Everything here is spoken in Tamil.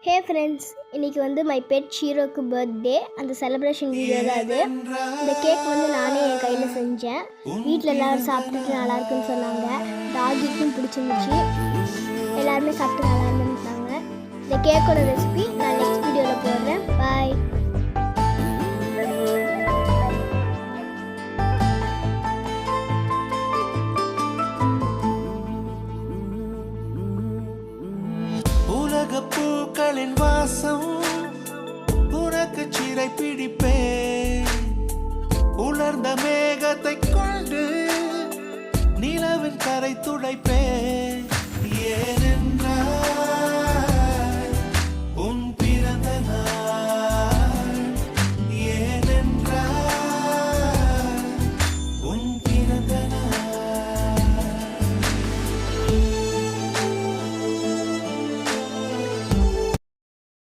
ஹே ஃப்ரெண்ட்ஸ், இன்றைக்கி வந்து மை பெட் ஷீரோக்கு பர்த்டே. அந்த செலிப்ரேஷன் வீடியோ தான் அது. இந்த கேக் வந்து நானே என் கையில் செஞ்சேன். வீட்டில் எல்லோரும் சாப்பிட்டுட்டு நல்லாயிருக்குன்னு சொன்னாங்க. டாகிக்கும் பிடிச்சிருந்துச்சு. எல்லாருமே சாப்பிட்டு நல்லா இருந்துட்டாங்க. இந்த கேக்கோட ரெசிபி நான் நெக்ஸ்ட் வீடியோவில் போடுறேன். பாய். பூக்களின் வாசம் உனக்கு சிறை பிடிப்பேன். உலர்ந்த மேகத்தை கொண்டு நிலவின் கரை துடைப்பேன்.